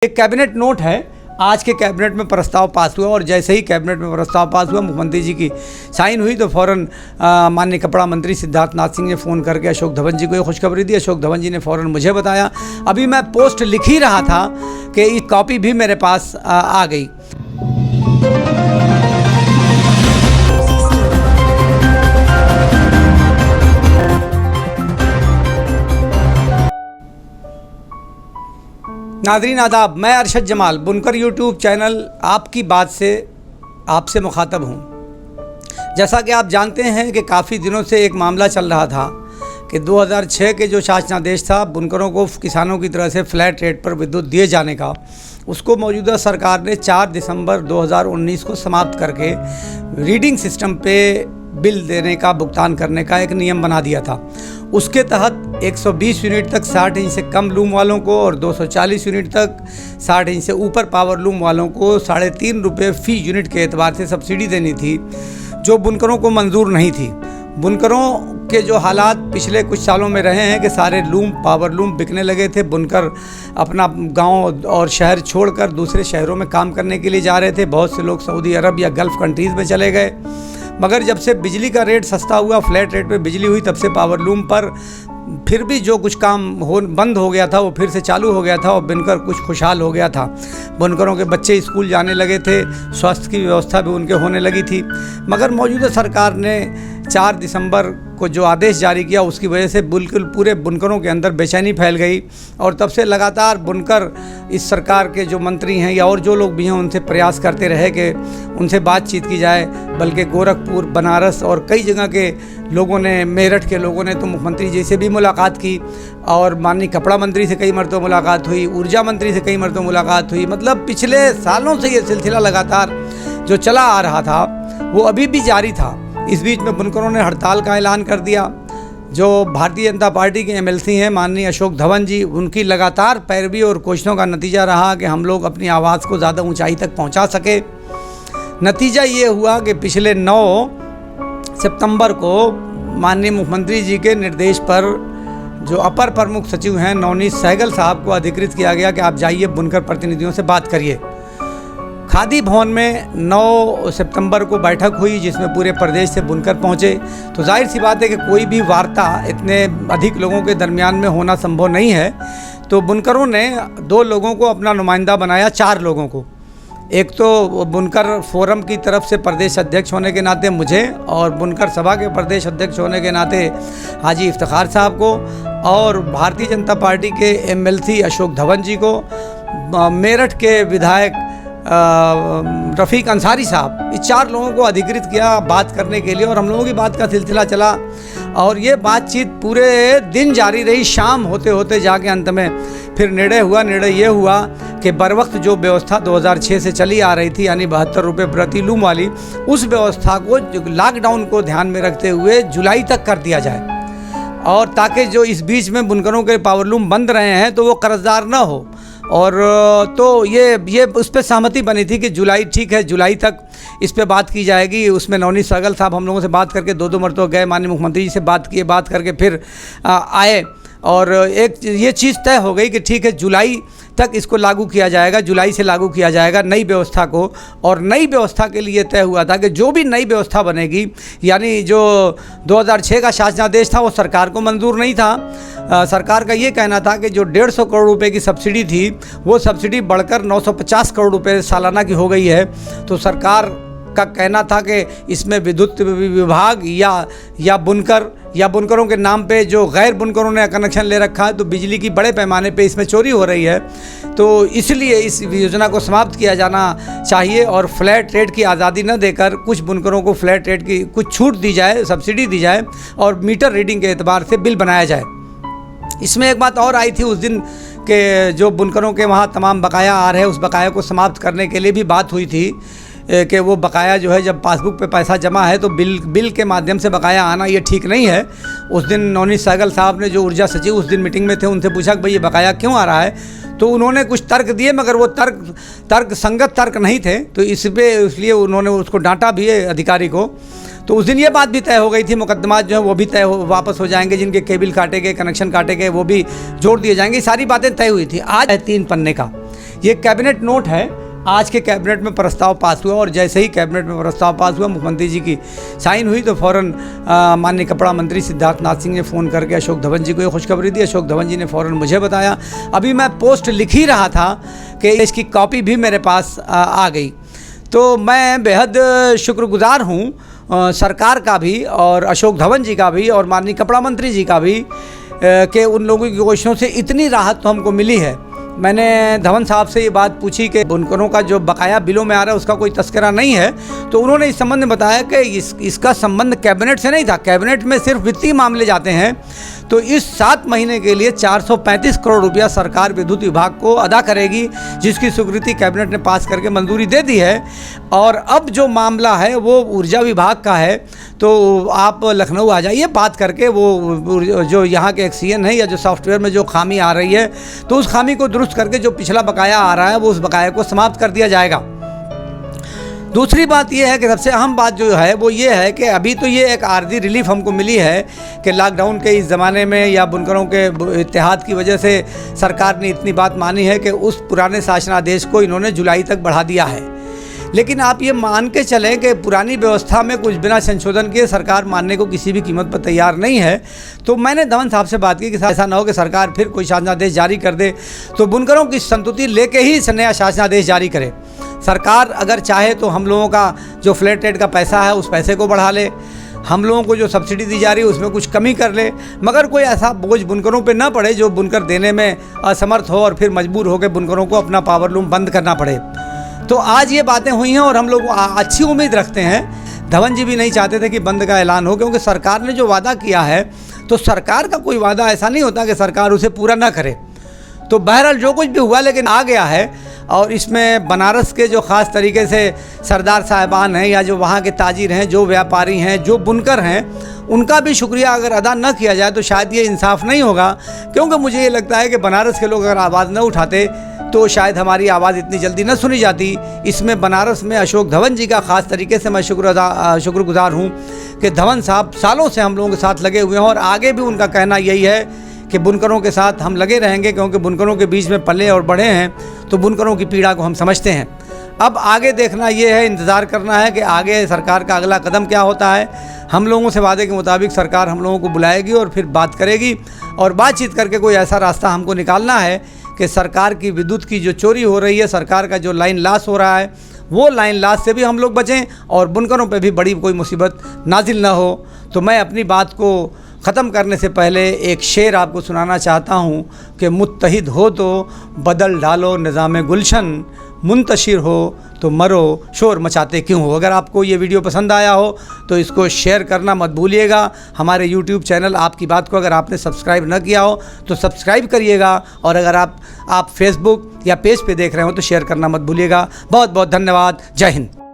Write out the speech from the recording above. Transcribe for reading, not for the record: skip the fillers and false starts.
एक cabinet note है। आज के कैबिनेट में प्रस्ताव पास हुआ और जैसे ही कैबिनेट में प्रस्ताव पास हुआ मुख्यमंत्री जी की साइन हुई तो फ़ौरन माननीय कपड़ा मंत्री सिद्धार्थनाथ सिंह ने फ़ोन करके अशोक धवन जी को ये खुशखबरी दी। अशोक धवन जी ने फ़ौरन मुझे बताया। अभी मैं पोस्ट लिख ही रहा था कि ये कॉपी भी मेरे पास आ गई। नाज़रीन आदाब, मैं अरशद जमाल बुनकर यूट्यूब चैनल आपकी बात से आपसे मुखातब हूँ। जैसा कि आप जानते हैं कि काफ़ी दिनों से एक मामला चल रहा था कि 2006 के जो शासनादेश था बुनकरों को किसानों की तरह से फ्लैट रेट पर विद्युत दिए जाने का, उसको मौजूदा सरकार ने 4 दिसंबर 2019 को समाप्त करके रीडिंग सिस्टम पे बिल देने का भुगतान करने का एक नियम बना दिया था। उसके तहत 120 यूनिट तक 60 इंच से कम लूम वालों को और 240 यूनिट तक 60 इंच से ऊपर पावर लूम वालों को 3.5 रुपये फ़ी यूनिट के एतबार से सब्सिडी देनी थी, जो बुनकरों को मंजूर नहीं थी। बुनकरों के जो हालात पिछले कुछ सालों में रहे हैं कि सारे लूम पावर लूम बिकने लगे थे। बुनकर अपना गांव और शहर छोड़कर दूसरे शहरों में काम करने के लिए जा रहे थे। बहुत से लोग सऊदी अरब या गल्फ़ कंट्रीज़ में चले गए। मगर जब से बिजली का रेट सस्ता हुआ, फ्लैट रेट पे बिजली हुई, तब से पावर लूम पर फिर भी जो कुछ काम बंद हो गया था वो फिर से चालू हो गया था और बुनकर कुछ खुशहाल हो गया था। बुनकरों के बच्चे स्कूल जाने लगे थे, स्वास्थ्य की व्यवस्था भी उनके होने लगी थी। मगर मौजूदा सरकार ने 4 दिसंबर को जो आदेश जारी किया उसकी वजह से बिल्कुल पूरे बुनकरों के अंदर बेचैनी फैल गई और तब से लगातार बुनकर इस सरकार के जो मंत्री हैं या और जो लोग भी हैं उनसे प्रयास करते रहे कि उनसे बातचीत की जाए। बल्कि गोरखपुर, बनारस और कई जगह के लोगों ने, मेरठ के लोगों ने तो मुख्यमंत्री जी से भी मुलाकात की और माननीय कपड़ा मंत्री से कई मरतबा मुलाकात हुई, ऊर्जा मंत्री से कई मरतबा मुलाकात हुई। मतलब पिछले सालों से ये सिलसिला लगातार जो चला आ रहा था वो अभी भी जारी था। इस बीच में बुनकरों ने हड़ताल का ऐलान कर दिया। जो भारतीय जनता पार्टी के एमएलसी हैं माननीय अशोक धवन जी, उनकी लगातार पैरवी और कोशिशों का नतीजा रहा कि हम लोग अपनी आवाज़ को ज़्यादा ऊंचाई तक पहुंचा सके। नतीजा ये हुआ कि पिछले 9 सितंबर को माननीय मुख्यमंत्री जी के निर्देश पर जो अपर प्रमुख सचिव हैं नवनीत सहगल साहब को अधिकृत किया गया कि आप जाइए बुनकर प्रतिनिधियों से बात करिए। खादी भवन में 9 सितंबर को बैठक हुई जिसमें पूरे प्रदेश से बुनकर पहुंचे। तो जाहिर सी बात है कि कोई भी वार्ता इतने अधिक लोगों के दरमियान में होना संभव नहीं है। तो बुनकरों ने 2 लोगों को अपना नुमाइंदा बनाया, 4 लोगों को। एक तो बुनकर फोरम की तरफ से प्रदेश अध्यक्ष होने के नाते मुझे और बुनकर सभा के प्रदेश अध्यक्ष होने के नाते हाजी इफ्तिखार साहब को और भारतीय जनता पार्टी के एमएलसी अशोक धवन जी को, मेरठ के विधायक रफ़ीक अंसारी साहब, इस 4 लोगों को अधिकृत किया बात करने के लिए और हम लोगों की बात का सिलसिला चला और ये बातचीत पूरे दिन जारी रही। शाम होते होते जाके अंत में फिर निर्णय ये हुआ कि बर वक्त जो व्यवस्था 2006 से चली आ रही थी यानी 72 रुपये प्रति लूम वाली, उस व्यवस्था को लॉकडाउन को ध्यान में रखते हुए जुलाई तक कर दिया जाए और ताकि जो इस बीच में बुनकरों के पावर लूम बंद रहे हैं तो वो कर्जदार न हो। और तो ये उस पर सहमति बनी थी कि जुलाई, ठीक है, जुलाई तक इस पे बात की जाएगी। उसमें नवनीत सहगल साहब हम लोगों से बात करके 2 मरतबा गए, माननीय मुख्यमंत्री जी से बात किए, बात करके फिर आए और एक ये चीज़ तय हो गई कि ठीक है जुलाई तक इसको लागू किया जाएगा, जुलाई से लागू किया जाएगा नई व्यवस्था को। और नई व्यवस्था के लिए तय हुआ था कि जो भी नई व्यवस्था बनेगी, यानी जो 2006 का शासनादेश था वो सरकार को मंजूर नहीं था। सरकार का ये कहना था कि जो 150 करोड़ रुपए की सब्सिडी थी वो सब्सिडी बढ़कर 950 करोड़ रुपए सालाना की हो गई है। तो सरकार का कहना था कि इसमें विद्युत विभाग या बुनकरों के नाम पे जो गैर बुनकरों ने कनेक्शन ले रखा है तो बिजली की बड़े पैमाने पे इसमें चोरी हो रही है। तो इसलिए इस योजना को समाप्त किया जाना चाहिए और फ्लैट रेट की आज़ादी न देकर कुछ बुनकरों को फ्लैट रेट की कुछ छूट दी जाए, सब्सिडी दी जाए और मीटर रीडिंग के एतबार से बिल बनाया जाए। इसमें एक बात और आई थी उस दिन कि जो बुनकरों के वहाँ तमाम बकाया आ रहे हैं उस बकाया को समाप्त करने के लिए भी बात हुई थी कि वो बकाया जो है जब पासबुक पे पैसा जमा है तो बिल के माध्यम से बकाया आना ये ठीक नहीं है। उस दिन नवनीत सहगल साहब ने, जो ऊर्जा सचिव उस दिन मीटिंग में थे, उनसे पूछा कि भाई ये बकाया क्यों आ रहा है, तो उन्होंने कुछ तर्क दिए मगर वो तर्क संगत तर्क नहीं थे। तो इसलिए उन्होंने उसको डांटा भी है अधिकारी को। तो उस दिन ये बात भी तय हो गई थी, मुकदमात जो है वो भी वापस हो जाएंगे, जिनके केबल काटे गए, कनेक्शन काटे गए, वो भी जोड़ दिए जाएंगे। सारी बातें तय हुई थी। आज है 3 पन्ने का ये कैबिनेट नोट है, आज के कैबिनेट में प्रस्ताव पास हुआ और जैसे ही कैबिनेट में प्रस्ताव पास हुआ, मुख्यमंत्री जी की साइन हुई तो फ़ौरन माननीय कपड़ा मंत्री सिद्धार्थनाथ सिंह ने फ़ोन करके अशोक धवन जी को ये खुशखबरी दी। अशोक धवन जी ने फ़ौरन मुझे बताया। अभी मैं पोस्ट लिख ही रहा था कि इसकी कॉपी भी मेरे पास आ गई। तो मैं बेहद शुक्रगुजार हूँ सरकार का भी और अशोक धवन जी का भी और माननीय कपड़ा मंत्री जी का भी कि उन लोगों की कोशिशों से इतनी राहत तो हमको मिली है। मैंने धवन साहब से ये बात पूछी कि बुनकरों का जो बकाया बिलों में आ रहा है उसका कोई तस्करा नहीं है, तो उन्होंने इस संबंध में बताया कि इसका संबंध कैबिनेट से नहीं था। कैबिनेट में सिर्फ वित्तीय मामले जाते हैं। तो इस 7 महीने के लिए 435 करोड़ रुपया सरकार विद्युत विभाग को अदा करेगी, जिसकी स्वीकृति कैबिनेट ने पास करके मंजूरी दे दी है। और अब जो मामला है वो ऊर्जा विभाग का है, तो आप लखनऊ आ जाइए, बात करके वो जो यहाँ के एक्सीएन है या जो सॉफ्टवेयर में जो खामी आ रही है तो उस खामी को दुरुस्त करके जो पिछला बकाया आ रहा है वो उस बकाया को समाप्त कर दिया जाएगा। दूसरी बात यह है कि सबसे अहम बात जो है वो ये है कि अभी तो ये एक आर्जी रिलीफ हमको मिली है कि लॉकडाउन के इस ज़माने में या बुनकरों के इत्तेहाद की वजह से सरकार ने इतनी बात मानी है कि उस पुराने शासनादेश को इन्होंने जुलाई तक बढ़ा दिया है। लेकिन आप ये मान के चलें कि पुरानी व्यवस्था में कुछ बिना संशोधन किए सरकार मानने को किसी भी कीमत पर तैयार नहीं है। तो मैंने धवन साहब से बात की कि ऐसा ना हो कि सरकार फिर कोई शासनादेश जारी कर दे, तो बुनकरों की संतुष्टि लेके ही नया शासनादेश जारी करे। सरकार अगर चाहे तो हम लोगों का जो फ्लैट रेट का पैसा है उस पैसे को बढ़ा ले, हम लोगों को जो सब्सिडी दी जा रही है उसमें कुछ कमी कर ले, मगर कोई ऐसा बोझ बुनकरों पे ना पड़े जो बुनकर देने में असमर्थ हो और फिर मजबूर हो के बुनकरों को अपना पावरलूम बंद करना पड़े। तो आज ये बातें हुई हैं और हम लोग अच्छी उम्मीद रखते हैं। धवन जी भी नहीं चाहते थे कि बंद का ऐलान हो, क्योंकि सरकार ने जो वादा किया है तो सरकार का कोई वादा ऐसा नहीं होता कि सरकार उसे पूरा ना करे। तो बहरहाल जो कुछ भी हुआ लेकिन आ गया है। और इसमें बनारस के जो ख़ास तरीके से सरदार साहिबान हैं या जो वहाँ के ताजिर हैं, जो व्यापारी हैं, जो बुनकर हैं, उनका भी शुक्रिया अगर अदा न किया जाए तो शायद ये इंसाफ नहीं होगा। क्योंकि मुझे ये लगता है कि बनारस के लोग अगर आवाज़ न उठाते तो शायद हमारी आवाज़ इतनी जल्दी न सुनी जाती। इसमें बनारस में अशोक धवन जी का ख़ास तरीके से मैं शुक्रगुजार हूँ कि धवन साहब सालों से हम लोगों के साथ लगे हुए हैं और आगे भी उनका कहना यही है कि बुनकरों के साथ हम लगे रहेंगे, क्योंकि बुनकरों के बीच में पले और बढ़े हैं तो बुनकरों की पीड़ा को हम समझते हैं। अब आगे देखना ये है, इंतज़ार करना है कि आगे सरकार का अगला कदम क्या होता है। हम लोगों से वादे के मुताबिक सरकार हम लोगों को बुलाएगी और फिर बात करेगी और बातचीत करके कोई ऐसा रास्ता हमको निकालना है कि सरकार की विद्युत की जो चोरी हो रही है, सरकार का जो लाइन लॉस हो रहा है, वो लाइन लॉस से भी हम लोग बचें और बुनकरों पे भी बड़ी कोई मुसीबत नाजिल ना हो। तो मैं अपनी बात को ख़त्म करने से पहले एक शेर आपको सुनाना चाहता हूँ कि मुत्तहिद हो तो बदल डालो निज़ाम गुलशन, मुंतशिर हो तो मरो शोर मचाते क्यों हो। अगर आपको ये वीडियो पसंद आया हो तो इसको शेयर करना मत भूलिएगा। हमारे YouTube चैनल आपकी बात को अगर आपने सब्सक्राइब न किया हो तो सब्सक्राइब करिएगा और अगर आप फेसबुक या पेज पे देख रहे हो तो शेयर करना मत भूलिएगा। बहुत बहुत धन्यवाद। जय हिंद।